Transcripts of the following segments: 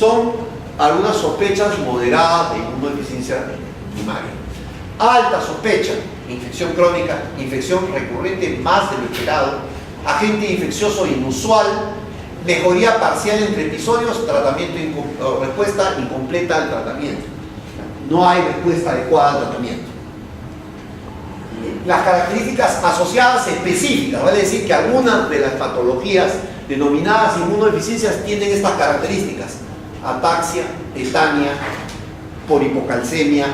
Son algunas sospechas moderadas de inmunodeficiencia primaria. Alta sospecha, infección crónica, infección recurrente más de lo esperado, agente infeccioso inusual, mejoría parcial entre episodios, respuesta incompleta al tratamiento. No hay respuesta adecuada al tratamiento. Las características asociadas específicas, vale decir que algunas de las patologías denominadas inmunodeficiencias tienen estas características: ataxia, tetania, porhipocalcemia,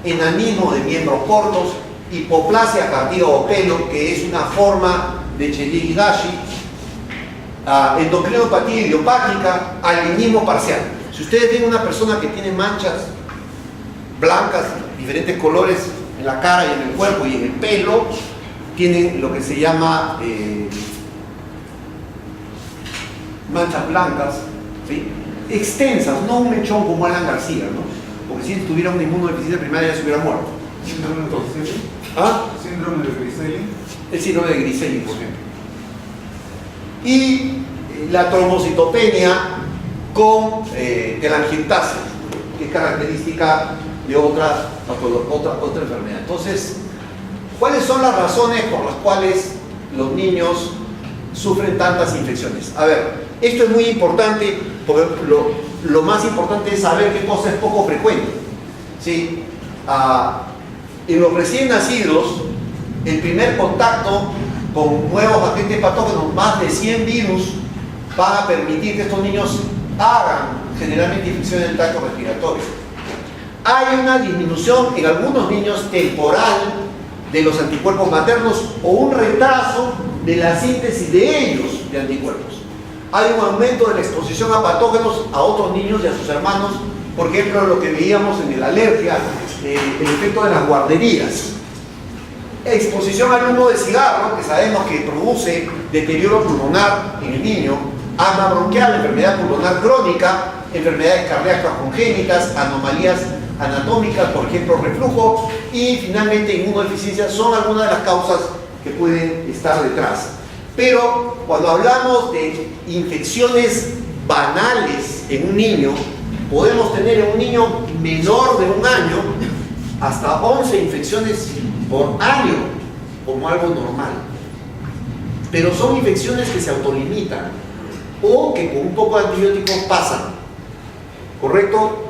enanismo de miembros cortos, hipoplasia cartíago-pelo, que es una forma de Chilaiditi, endocrinopatía idiopática, albinismo parcial. Si ustedes ven una persona que tiene manchas blancas, diferentes colores en la cara y en el cuerpo y en el pelo, tienen lo que se llama manchas blancas, ¿sí? Extensas, no un mechón como Alan García, ¿no? Porque si tuviera una inmunodeficiencia primaria ya se hubiera muerto. ¿Síndrome de Griscelli? ¿Ah? ¿Síndrome de Griscelli? El síndrome de Griscelli, por ejemplo. Y la trombocitopenia con telangiectasia, que es característica de otra enfermedad. Entonces, ¿cuáles son las razones por las cuales los niños sufren tantas infecciones? A ver, esto es muy importante porque lo más importante es saber qué cosa es poco frecuente, ¿sí? En los recién nacidos, el primer contacto con nuevos agentes patógenos, más de 100 virus, van a permitir que estos niños hagan generalmente infecciones del tracto respiratorio. Hay una disminución en algunos niños temporal de los anticuerpos maternos o un retraso de la síntesis de ellos de anticuerpos. Hay un aumento de la exposición a patógenos a otros niños y a sus hermanos, por ejemplo, lo que veíamos en la alergia, el efecto de las guarderías. Exposición al humo de cigarro, que sabemos que produce deterioro pulmonar en el niño, asma bronquial, enfermedad pulmonar crónica, enfermedades cardíacas congénitas, anomalías anatómicas, por ejemplo, reflujo, y finalmente inmunodeficiencia son algunas de las causas que pueden estar detrás. Pero cuando hablamos de infecciones banales en un niño, podemos tener en un niño menor de 1 año hasta 11 infecciones por año como algo normal. Pero son infecciones que se autolimitan o que con un poco de antibióticos pasan. ¿Correcto?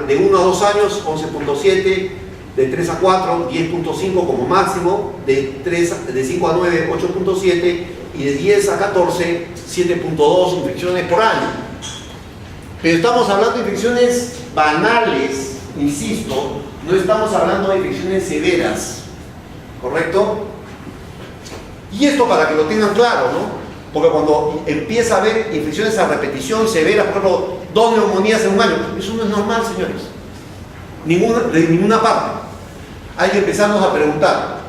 De 1 a 2 años, 11.7, de 3 a 4, 10.5 como máximo, de 5 a 9, 8.7, y de 10 a 14, 7.2 infecciones por año. Pero estamos hablando de infecciones banales, insisto, no estamos hablando de infecciones severas, ¿correcto? Y esto para que lo tengan claro, ¿no? Porque cuando empieza a haber infecciones a repetición severas, por ejemplo, 2 neumonías en 1 año, eso no es normal, señores. De ninguna parte. Hay que empezarnos a preguntar.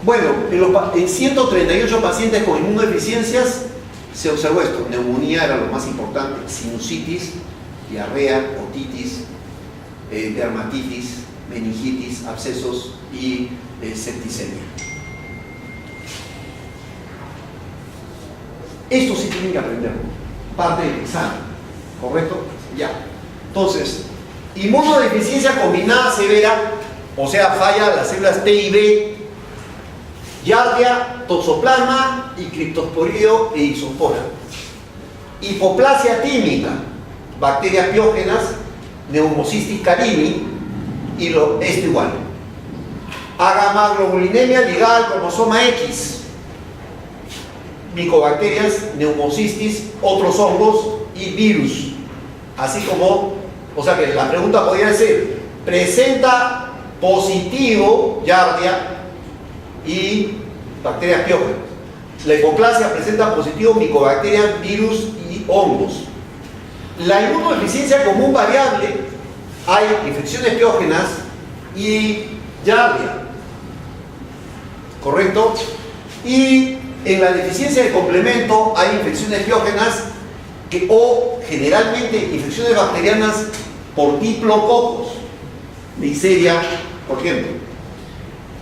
Bueno, en 138 pacientes con inmunodeficiencias se observó esto. Neumonía era lo más importante, sinusitis, diarrea, otitis, dermatitis, meningitis, abscesos y septicemia. Esto sí tienen que aprender, parte del examen, ¿correcto? Ya. Entonces, inmunodeficiencia combinada severa, o sea, falla las células T y B, Giardia, toxoplasma y criptosporidio e isopora. Hipoplasia tímica, bacterias piógenas, Pneumocystis carini y esto igual. Agamaglobulinemia ligada al cromosoma X, micobacterias, Pneumocystis, otros hongos y virus. Así como, o sea que la pregunta podría ser, presenta positivo Giardia y bacterias piógenas. La hipoplasia presenta positivo micobacterias, virus y hongos. La inmunodeficiencia común variable, hay infecciones piógenas y Giardia, ¿correcto? Y en la deficiencia de complemento hay infecciones piógenas o generalmente infecciones bacterianas por diplococos, Neisseria, por ejemplo.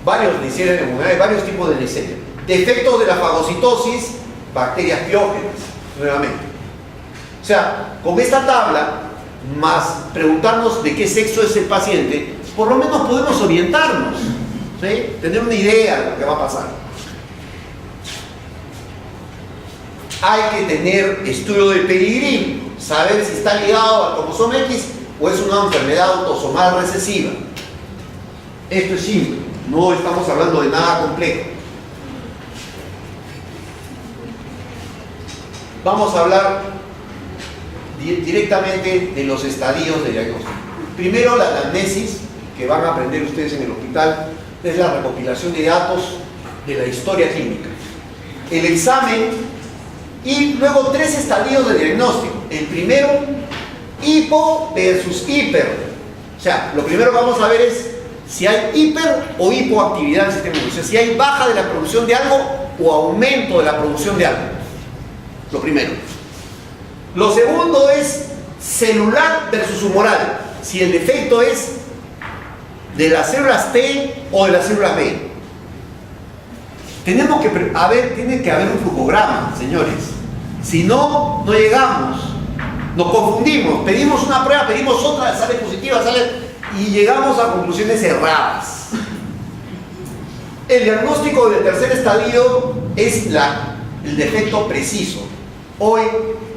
Varios Neisseria pneumoniae, varios tipos de Neisseria. Defectos de la fagocitosis bacterias piógenes, nuevamente. O sea, con esta tabla, más preguntarnos de qué sexo es el paciente, por lo menos podemos orientarnos, ¿sí? Tener una idea de lo que va a pasar. Hay que tener estudio de pedigrí, saber si está ligado al cromosoma X o es una enfermedad autosomal recesiva. Esto es simple, no estamos hablando de nada complejo. Vamos a hablar directamente de los estadios de diagnóstico. Primero, la anamnesis, que van a aprender ustedes en el hospital, es la recopilación de datos de la historia clínica. El examen y luego 3 estadios de diagnóstico. El primero, hipo versus hiper. O sea, lo primero que vamos a ver es si hay hiper o hipoactividad del sistema inmune. O sea, si hay baja de la producción de algo o aumento de la producción de algo. Lo primero. Lo segundo es celular versus humoral. Si el defecto es de las células T o de las células B. Tiene que haber un flujograma, señores. Si no, no llegamos. Nos confundimos. Pedimos una prueba, pedimos otra, sale positiva, y llegamos a conclusiones erradas. El diagnóstico del tercer estadio es el defecto preciso. Hoy,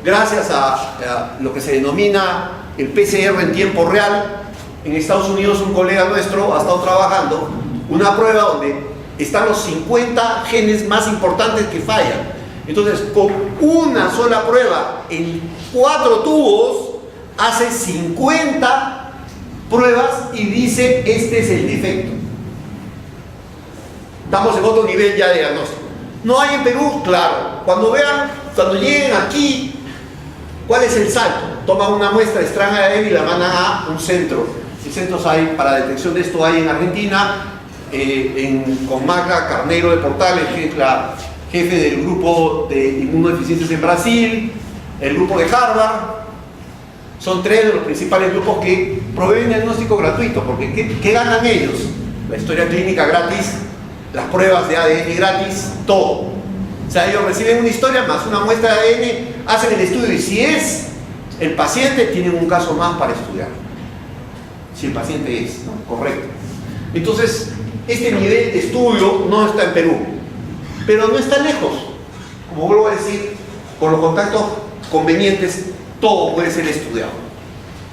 gracias a lo que se denomina el PCR en tiempo real, en Estados Unidos un colega nuestro ha estado trabajando una prueba donde están los 50 genes más importantes que fallan. Entonces, con una sola prueba en 4 tubos, hace 50 pruebas y dice, este es el defecto. Estamos en otro nivel ya de diagnóstico. ¿No hay en Perú? Claro. Cuando lleguen aquí, ¿cuál es el salto? Toman una muestra extraña de ADN y la mandan a un centro. Y centros hay para detección de esto, hay en Argentina, con Magda Carneiro de Portales, que es la jefe del grupo de inmunodeficientes en Brasil, el grupo de Harvard. Son 3 de los principales grupos que proveen diagnóstico gratuito, porque ¿qué ganan ellos? La historia clínica gratis, las pruebas de ADN gratis, todo. O sea, ellos reciben una historia más una muestra de ADN, hacen el estudio y si es el paciente, tienen un caso más para estudiar. Si el paciente es, ¿no? Correcto. Entonces, este nivel de estudio no está en Perú, pero no está lejos. Como vuelvo a decir, con los contactos convenientes, todo puede ser estudiado.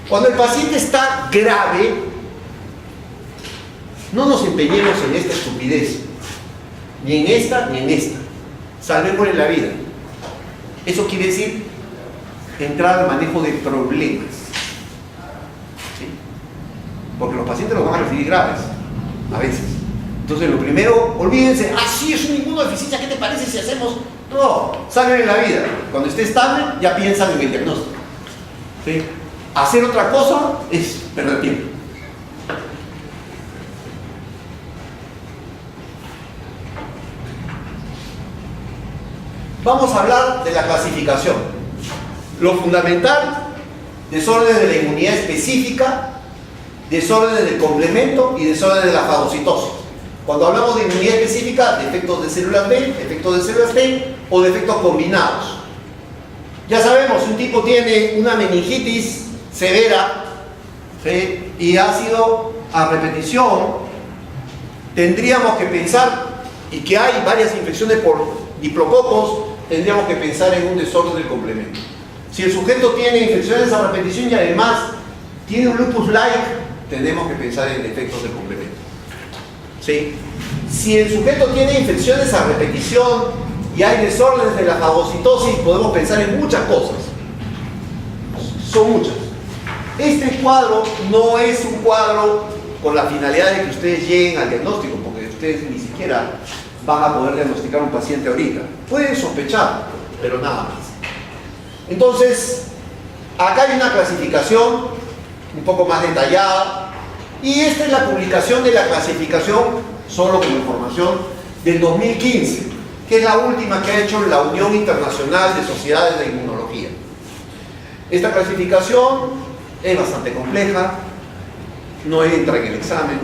Cuando el paciente está grave, no nos empeñemos en esta estupidez, ni en esta ni en esta. Salvémosle la vida. Eso quiere decir entrar al manejo de problemas. ¿Sí? Porque los pacientes los van a recibir graves, a veces. Entonces, lo primero, olvídense, sí, es una inmunodeficiencia, ¿qué te parece si hacemos? No, salven la vida. Cuando esté estable, ya piensan en el diagnóstico. ¿Sí? Hacer otra cosa es perder tiempo. Vamos a hablar de la clasificación. Lo fundamental, desórdenes de la inmunidad específica, desórdenes del complemento y desórdenes de la fagocitosis. Cuando hablamos de inmunidad específica, defectos de células B, defectos de células T o defectos combinados. Ya sabemos, un tipo tiene una meningitis severa, ¿sí? Y ha sido a repetición, tendríamos que pensar, y que hay varias infecciones por diplococos, tendríamos que pensar en un desorden del complemento. Si el sujeto tiene infecciones a repetición y además tiene un lupus-like, tenemos que pensar en defectos del complemento. ¿Sí? Si el sujeto tiene infecciones a repetición y hay desórdenes de la fagocitosis, podemos pensar en muchas cosas. Son muchas. Este cuadro no es un cuadro con la finalidad de que ustedes lleguen al diagnóstico, porque ustedes ni siquiera van a poder diagnosticar a un paciente ahorita. Pueden sospechar, pero nada más. Entonces, acá hay una clasificación un poco más detallada. Y esta es la publicación de la clasificación, solo como información, del 2015, que es la última que ha hecho la Unión Internacional de Sociedades de Inmunología. Esta clasificación es bastante compleja, no entra en el examen,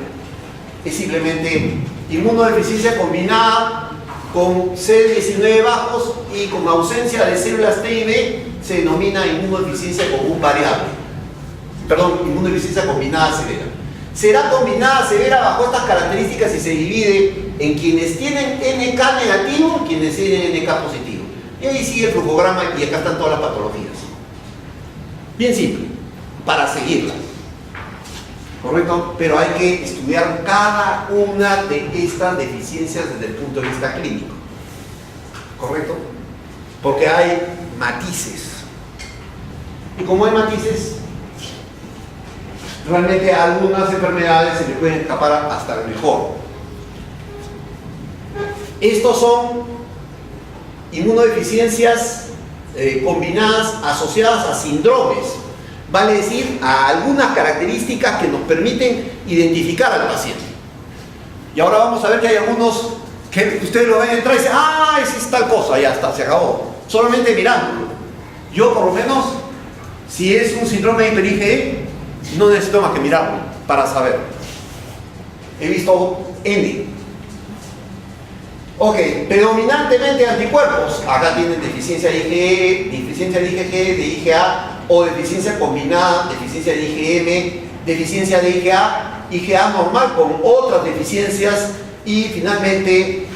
es simplemente inmunodeficiencia combinada con CD19 bajos y con ausencia de células T y B se denomina inmunodeficiencia común variable. Perdón, inmunodeficiencia combinada severa. Será combinada severa bajo estas características y se divide en quienes tienen NK negativo y quienes tienen NK positivo. Y ahí sigue el flujograma y acá están todas las patologías. Bien simple, para seguirla. ¿Correcto? Pero hay que estudiar cada una de estas deficiencias desde el punto de vista clínico. ¿Correcto? Porque hay matices. Y como hay matices, realmente a algunas enfermedades se le pueden escapar hasta el mejor. Estos son inmunodeficiencias combinadas asociadas a síndromes, vale decir, a algunas características que nos permiten identificar al paciente. Y ahora vamos a ver que hay algunos que ustedes lo ven entrar y dicen, ¡ah, esa es tal cosa! Ya está, se acabó. Solamente mirándolo. Yo, por lo menos, si es un síndrome de hiper IgE, no necesito más que mirarlo para saber. He visto N. Ok, predominantemente anticuerpos. Acá tienen deficiencia de IgE, deficiencia de IgG, de IgA, o deficiencia combinada, deficiencia de IgM, deficiencia de IgA, IgA normal con otras deficiencias y finalmente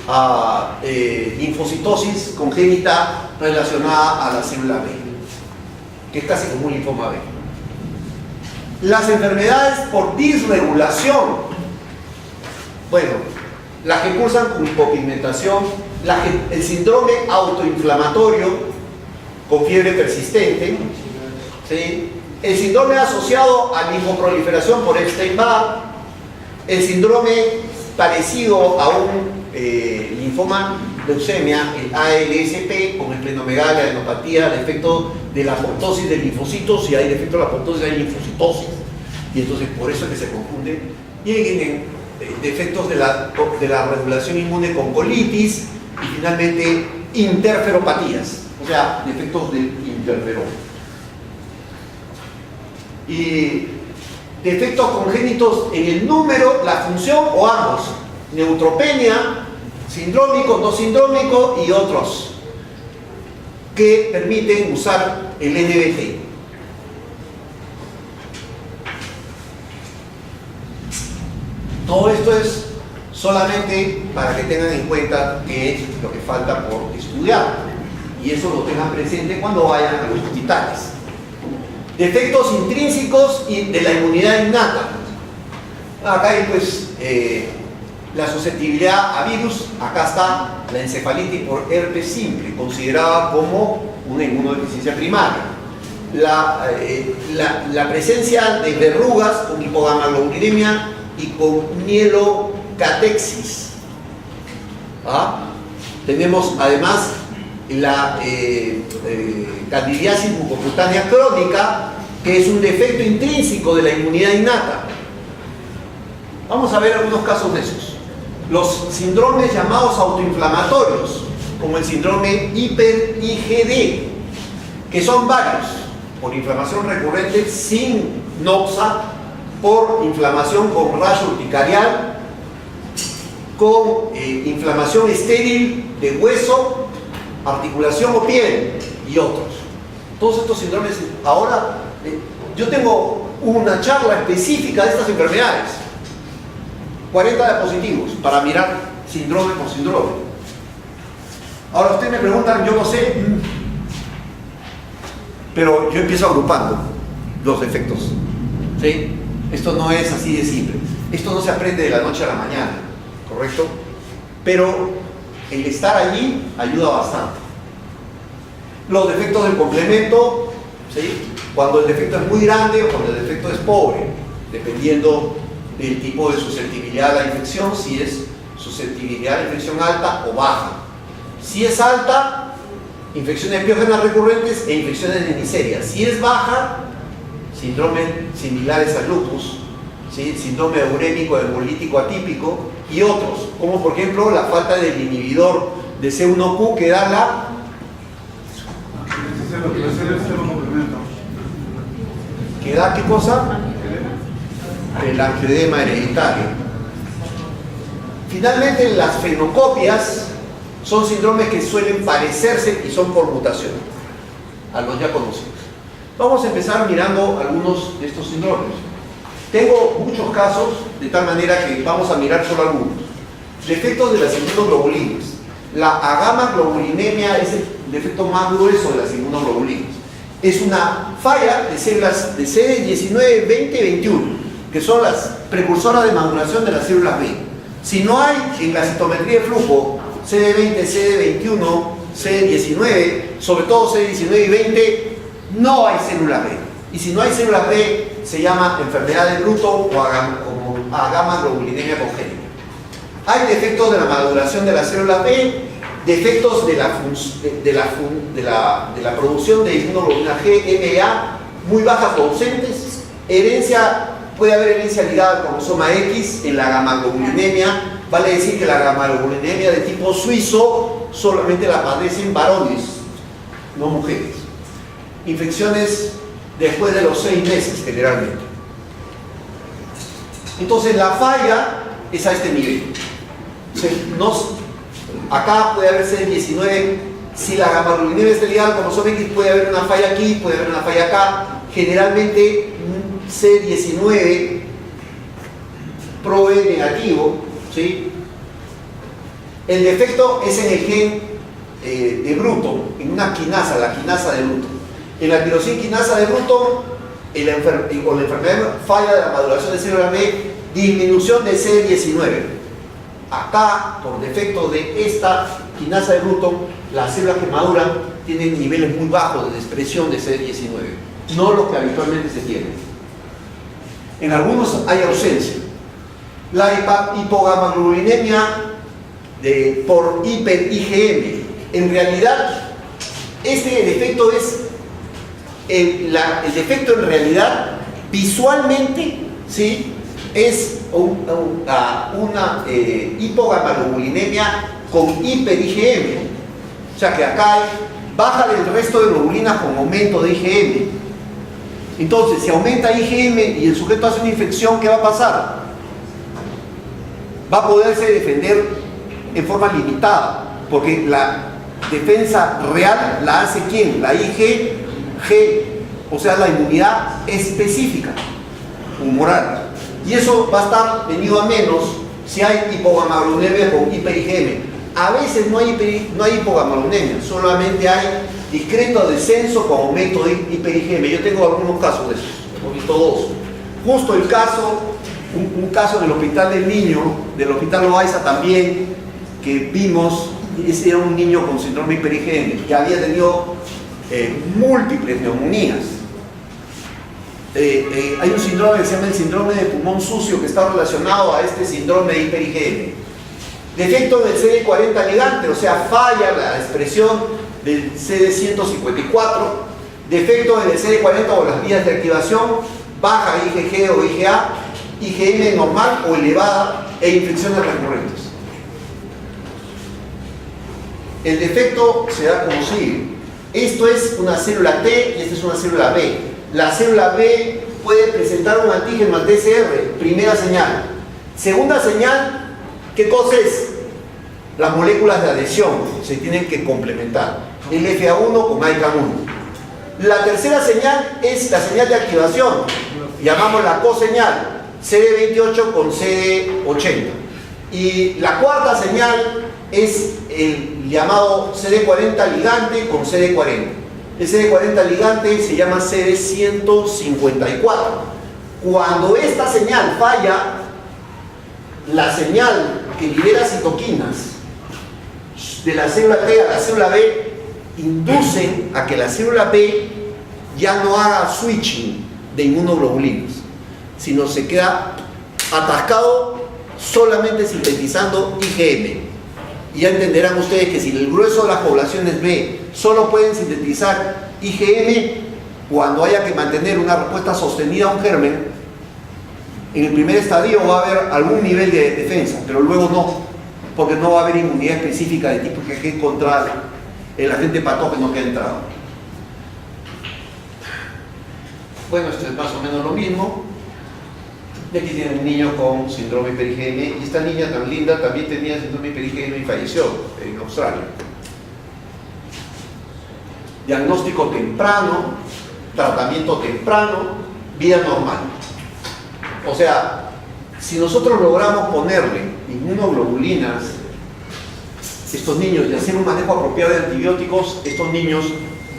linfocitosis congénita relacionada a la célula B, que es casi como un linfoma B. Las enfermedades por disregulación, bueno, las que cursan con hipopigmentación, el síndrome autoinflamatorio con fiebre persistente, ¿sí? El síndrome asociado a linfoproliferación por Epstein-Barr, el síndrome parecido a un linfoma leucemia, el ALSP, con esplenomegalia, adenopatía, defecto de la apoptosis de linfocitos, si hay defecto de la apoptosis hay linfocitosis, y entonces por eso es que se confunden, y en defectos de la regulación inmune con colitis, y finalmente interferopatías, o sea, defectos del interferón. Y defectos congénitos en el número, la función o ambos, neutropenia, sindrómico, no sindrómico y otros que permiten usar el NBT. Todo esto es solamente para que tengan en cuenta qué es lo que falta por estudiar y eso lo tengan presente cuando vayan a los hospitales. Defectos intrínsecos y de la inmunidad innata. Acá hay pues la susceptibilidad a virus, acá está la encefalitis por herpes simple, considerada como una inmunodeficiencia primaria. La presencia de verrugas con hipogamaglobulinemia y con mielocatexis. Tenemos además la candidiasis mucocutánea crónica, que es un defecto intrínseco de la inmunidad innata. Vamos a ver algunos casos de esos. Los síndromes llamados autoinflamatorios, como el síndrome hiper-IgD, que son varios, por inflamación recurrente sin noxa, por inflamación con rayo urticarial, con inflamación estéril de hueso, articulación o piel y otros. Todos estos síndromes, ahora yo tengo una charla específica de estas enfermedades, 40 diapositivos para mirar síndrome por síndrome. Ahora ustedes me preguntan, yo no sé, pero yo empiezo agrupando los defectos, ¿sí? Esto no es así de simple, esto no se aprende de la noche a la mañana, ¿correcto? Pero el estar allí ayuda bastante. Los defectos del complemento, ¿sí? Cuando el defecto es muy grande o cuando el defecto es pobre, dependiendo del tipo de susceptibilidad a la infección, si es susceptibilidad a la infección alta o baja. Si es alta, infecciones biógenas recurrentes e infecciones de Neisseria. Si es baja, síndromes similares al lupus, ¿sí? Síndrome urémico hemolítico atípico y otros, como por ejemplo la falta del inhibidor de C1q que da la ¿qué da qué cosa? El angioedema hereditario. Finalmente, las fenocopias son síndromes que suelen parecerse y son por mutación a los ya conocidos. Vamos a empezar mirando algunos de estos síndromes. Tengo muchos casos, de tal manera que vamos a mirar solo algunos. Defectos de las inmunoglobulinas. La agamaglobulinemia es el defecto más grueso de las inmunoglobulinas. Es una falla de células de CD19, 20 y 21, que son las precursoras de maduración de las células B. Si no hay en la citometría de flujo CD20, CD21, CD19, sobre todo CD19 y 20, no hay células B. Y si no hay células B, se llama enfermedad de Bruton o agamaglobulinemia congénita. Hay defectos de la maduración de las células B, defectos de la producción de inmunoglobulina G, MA, muy bajas o ausentes, herencia, puede haber herencia ligada al cromosoma X en la gamaglobulinemia, vale decir que la gamaglobulinemia de tipo suizo solamente la padecen varones, no mujeres. Infecciones después de los 6 meses generalmente. Entonces la falla es a este nivel. Acá puede haber CD19, si la gamaglobulinemia está ligada al cromosoma X, puede haber una falla aquí, puede haber una falla acá. Generalmente CD19 pro B negativo, ¿sí? El defecto es en el gen de Bruton, en una quinasa, la quinasa de Bruton. En la tirosina quinasa de Bruton, con la enfermedad falla de la maduración de células B, disminución de CD19. Acá, por defecto de esta quinasa de Bruton, las células que maduran tienen niveles muy bajos de expresión de CD19, no los que habitualmente se tienen. En algunos hay ausencia. La hipogamaglobulinemia por hiper-IgM. En realidad, este defecto es el defecto en realidad visualmente, ¿sí? Es una hipogamaglobulinemia con hiper-IgM. O sea que acá hay baja del resto de globulinas con aumento de IgM. Entonces, si aumenta IgM y el sujeto hace una infección, ¿qué va a pasar? Va a poderse defender en forma limitada, porque la defensa real la hace ¿quién? La IgG, o sea, la inmunidad específica, humoral. Y eso va a estar venido a menos si hay hipogamaglobulinemia con hiper-IgM. A veces no hay hipogamaglobulinemia, solamente hay discreto descenso con aumento de hiper-IgM. Yo tengo algunos casos de esos, hemos visto 2. Justo el caso, un caso del Hospital del Niño, del Hospital Loaiza también, que vimos, ese era un niño con síndrome hiper-IgM, que había tenido múltiples neumonías. Hay un síndrome que se llama el síndrome de pulmón sucio, que está relacionado a este síndrome de hiper-IgM. Defecto del CD40 ligante, o sea, falla la expresión del CD154. Defecto del CD40 o las vías de activación, baja IgG o IgA, IgM normal o elevada e infecciones recurrentes. El defecto se da como sigue. Esto es una célula T y esta es una célula B. La célula B puede presentar un antígeno al TCR, primera señal. Segunda señal, ¿qué cosa es? Las moléculas de adhesión se tienen que complementar. El FA1 con AICA1. La tercera señal es la señal de activación. Llamamos la coseñal, CD28 con CD80. Y la cuarta señal es el llamado CD40 ligante con CD40. El CD40 ligante se llama CD154. Cuando esta señal falla, la señal que libera citoquinas de la célula T a la célula B inducen a que la célula B ya no haga switching de inmunoglobulinas, sino se queda atascado solamente sintetizando IgM. Y ya entenderán ustedes que si el grueso de las poblaciones B solo pueden sintetizar IgM, cuando haya que mantener una respuesta sostenida a un germen, en el primer estadio va a haber algún nivel de defensa, pero luego no, porque no va a haber inmunidad específica de tipo IgG contra el agente patógeno que ha entrado. Bueno, esto es más o menos lo mismo. Y aquí tiene un niño con síndrome hiper-IgM, y esta niña tan linda también tenía síndrome hiper-IgM y falleció en Australia. Diagnóstico temprano, tratamiento temprano, vida normal. O sea, si nosotros logramos ponerle inmunoglobulinas a estos niños y hacer un manejo apropiado de antibióticos, estos niños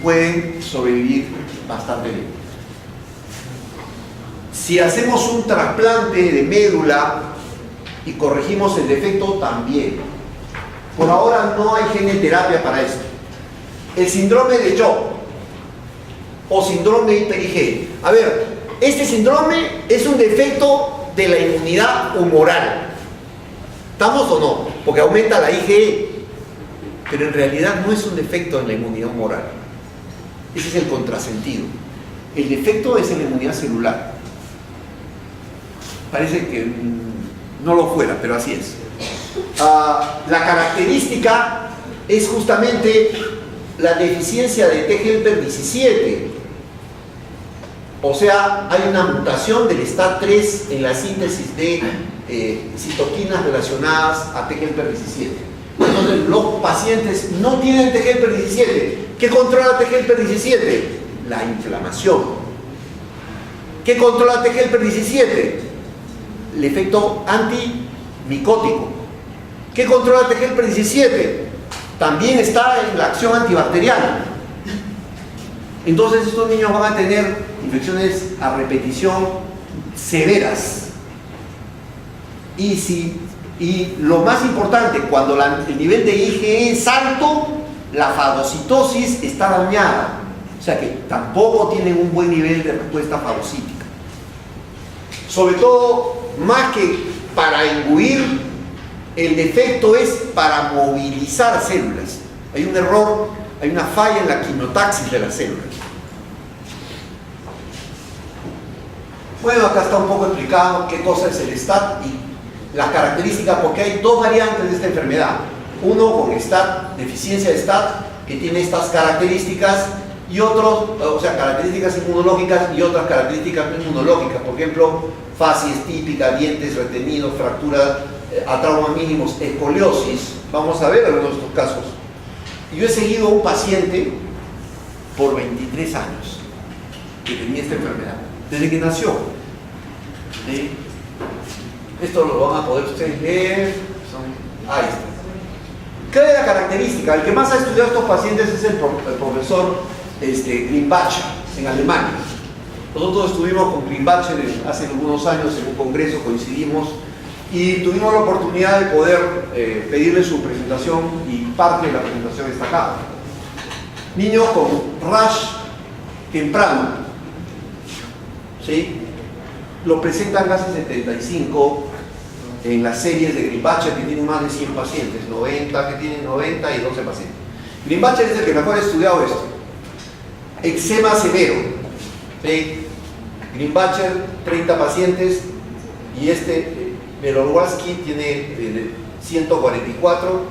pueden sobrevivir bastante bien. Si hacemos un trasplante de médula y corregimos el defecto, también. Por ahora no hay genoterapia para esto. El síndrome de Job o síndrome hiper-IgE. A ver, este síndrome es un defecto de la inmunidad humoral. ¿Estamos o no? Porque aumenta la IgE. Pero en realidad no es un defecto en la inmunidad humoral. Ese es el contrasentido. El defecto es en la inmunidad celular. Parece que no lo fuera, pero así es. La característica es justamente la deficiencia de T helper 17. O sea, hay una mutación del STAT3 en la síntesis de citoquinas relacionadas a T helper 17. Entonces, los pacientes no tienen T helper 17. ¿Qué controla T helper 17? La inflamación. ¿Qué controla T helper 17? El efecto antimicótico. ¿Qué controla T helper 17? También está en la acción antibacteriana. Entonces estos niños van a tener infecciones a repetición severas. Y lo más importante, cuando el nivel de IgE es alto, la fagocitosis está dañada. O sea que tampoco tienen un buen nivel de respuesta fagocítica. Sobre todo, más que para imbuir, el defecto es para movilizar células. Hay un error, hay una falla en la quimiotaxis de las células. Bueno, acá está un poco explicado qué cosa es el STAT y las características, porque hay dos variantes de esta enfermedad. Uno con STAT, deficiencia de STAT, que tiene estas características, y otros, o sea, características inmunológicas y otras características no inmunológicas. Por ejemplo, facies típica, dientes retenidos, fractura a trauma mínimos, escoliosis. Vamos a ver algunos de estos casos. Yo he seguido a un paciente por 23 años que tenía esta enfermedad, desde que nació. ¿Sí? Esto lo van a poder ustedes leer. Ahí está. ¿Qué es la característica? El que más ha estudiado a estos pacientes es el profesor Grimbacher, en Alemania. Nosotros estuvimos con Grimbacher hace algunos años en un congreso, coincidimos y tuvimos la oportunidad de poder pedirle su presentación, y parte de la presentación está acá. Niños con rash temprano, ¿sí? Lo presentan casi 75 en las series de Grimbacher, que tienen más de 100 pacientes, 90 que tienen 90 y 12 pacientes. Grimbacher es el que mejor ha estudiado esto. Eczema severo, ¿sí? Grimbacher, 30 pacientes, y Belorwaski tiene 144,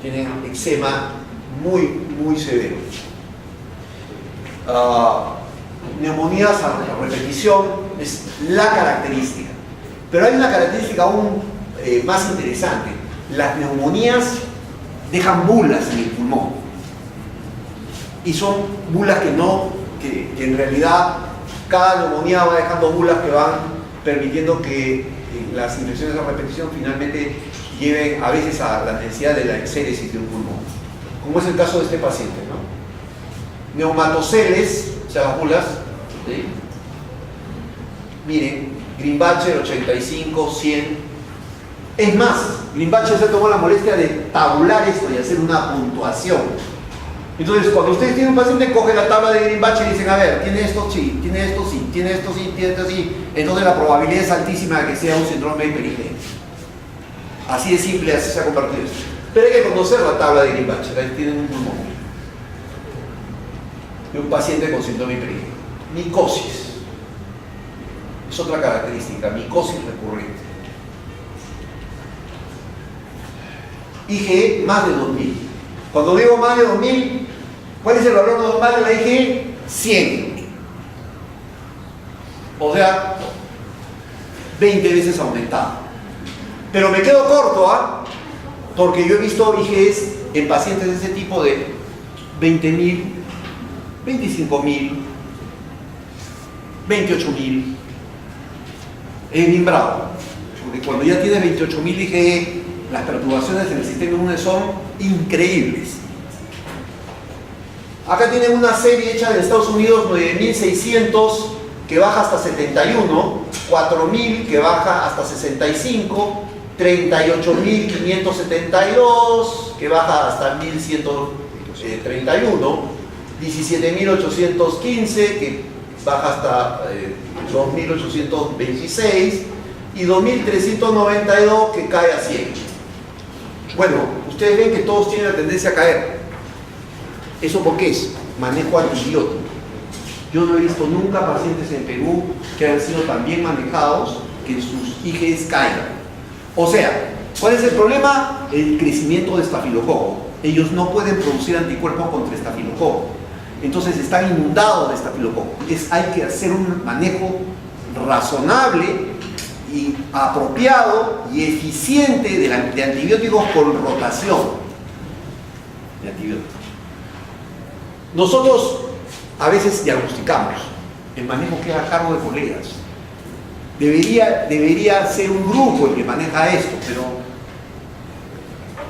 tienen eczema muy severo. Neumonías a repetición es la característica, pero hay una característica aún más interesante. Las neumonías dejan bulas en el pulmón, y son bulas que en realidad cada neumonía va dejando bulas que van permitiendo que las infecciones a repetición finalmente lleven a veces a la necesidad de la exéresis de un pulmón, como es el caso de este paciente, ¿no? Neumatoceles, o sea, las bulas, ¿sí? Miren, Grimbacher 85, 100. Es más, Grimbacher se tomó la molestia de tabular esto y hacer una puntuación. Entonces, cuando ustedes tienen un paciente, cogen la tabla de Grimbacher y dicen, a ver, tiene esto sí, tiene esto sí, tiene esto sí, tiene esto sí. Entonces la probabilidad es altísima de que sea un síndrome hiper-IgE. Así de simple, así se ha convertido esto. Pero hay que conocer la tabla de Grimbacher. Ahí tienen un pulmón de un paciente con síndrome hiper-IgE. Micosis. Es otra característica, micosis recurrente. IgE más de 2000. Cuando digo más de 2000, ¿cuál es el valor normal de la IgE? 100. O sea, 20 veces aumentada. Pero me quedo corto, ¿ah? Porque yo he visto IGEs en pacientes de ese tipo de 20.000, 25.000, 28.000. Es bien bravo, porque cuando ya tienes 28.000 IgE, las perturbaciones en el sistema inmune son increíbles. Acá tienen una serie hecha en Estados Unidos, 9.600 que baja hasta 71, 4.000 que baja hasta 65, 38.572 que baja hasta 1.131, 17.815 que baja hasta 2.826 y 2.392 que cae a 100. Bueno, ustedes ven que todos tienen la tendencia a caer. ¿Eso por qué es? Manejo antibiótico. Yo no he visto nunca pacientes en Perú que hayan sido tan bien manejados que sus IgEs caigan. O sea, ¿cuál es el problema? El crecimiento de estafilococo. Ellos no pueden producir anticuerpos contra estafilococo. Entonces están inundados de estafilococo. Hay que hacer un manejo razonable y apropiado y eficiente de antibióticos con rotación de antibióticos. Nosotros a veces diagnosticamos, el manejo queda a cargo de colegas. Debería ser un grupo el que maneja esto, pero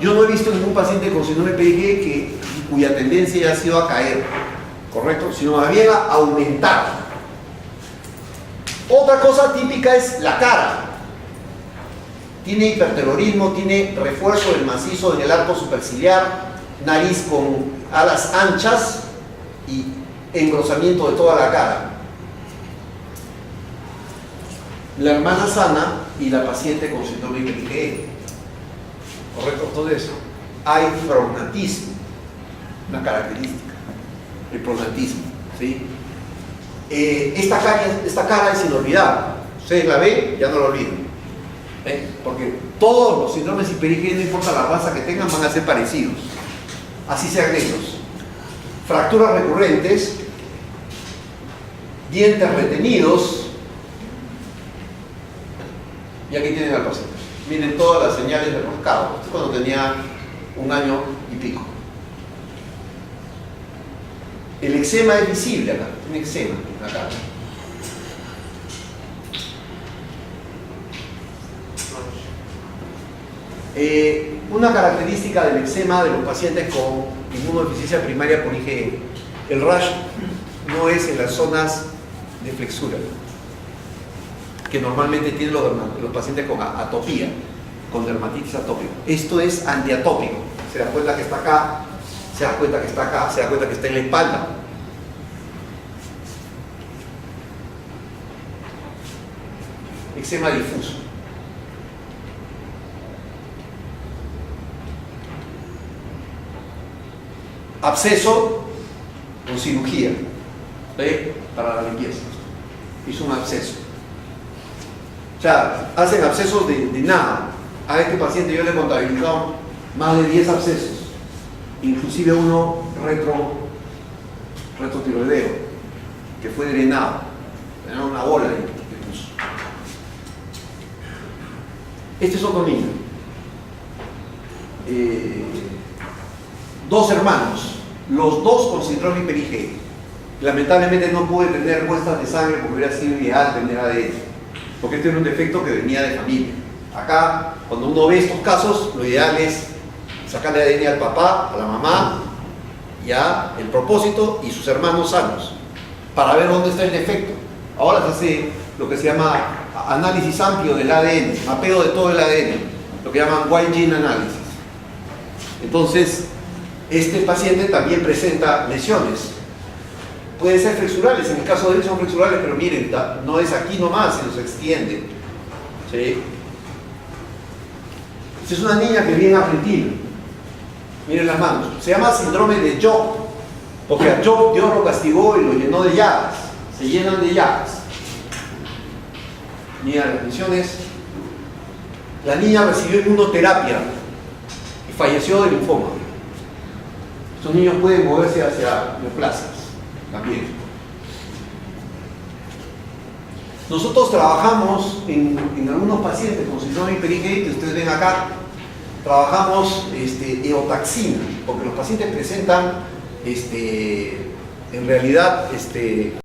yo no he visto ningún paciente con síndrome PIG cuya tendencia haya sido a caer, ¿correcto? Sino más bien a aumentar. Otra cosa típica es la cara. Tiene hiperterrorismo, tiene refuerzo del macizo en el arco superciliar, nariz con alas anchas y engrosamiento de toda la cara. La hermana sana y la paciente con síndrome IgE. ¿Correcto? Entonces, hay prognatismo, una característica, el prognatismo, ¿sí? Esta cara es inolvidable. Ustedes la ven, ya no la olviden. Porque todos los síndromes hiper-IgE, no importa la raza que tengan, van a ser parecidos. Así sean negros. Fracturas recurrentes, dientes retenidos. Y aquí tienen al paciente. Miren todas las señales de roscado. Esto es cuando tenía 1 año y pico. El eczema es visible acá. Tiene eczema en la cara. Una característica del eczema de los pacientes con inmunodeficiencia primaria por IgE, el rash no es en las zonas de flexura que normalmente tienen los pacientes con atopía, con dermatitis atópica. Esto es antiatópico. Se da cuenta que está acá, se da cuenta que está acá, se da cuenta que está en la espalda. Eczema difuso. Absceso con cirugía, ¿sí? Para la limpieza. Hizo un absceso. O sea, hacen abscesos de nada. A este paciente yo le he contabilizado más de 10 abscesos, inclusive uno retrotiroideo, que fue drenado. Tenía una bola ahí que puso. Este es otro niño. 2 hermanos, los 2 con síndrome hiper-IgE. Lamentablemente no pude tener muestras de sangre porque hubiera sido ideal tener ADN. Porque este era un defecto que venía de familia. Acá, cuando uno ve estos casos, lo ideal es sacarle ADN al papá, a la mamá, ya el propósito y sus hermanos sanos, para ver dónde está el defecto. Ahora se hace lo que se llama análisis amplio del ADN, mapeo de todo el ADN, lo que llaman wide gene analysis. Entonces, este paciente también presenta lesiones. Pueden ser flexurales, en el caso de él son flexurales, pero miren, no es aquí nomás, se nos extiende. ¿Sí? Esta es una niña que viene afligida. Miren las manos. Se llama síndrome de Job, porque a Job Dios lo castigó y lo llenó de llagas. Se llenan de llagas. Miren las lesiones. La niña recibió inmunoterapia y falleció de linfoma. Estos niños pueden moverse hacia neoplasias también. Nosotros trabajamos en algunos pacientes con síndrome de hipericrea, ustedes ven acá, trabajamos eotaxina, porque los pacientes presentan en realidad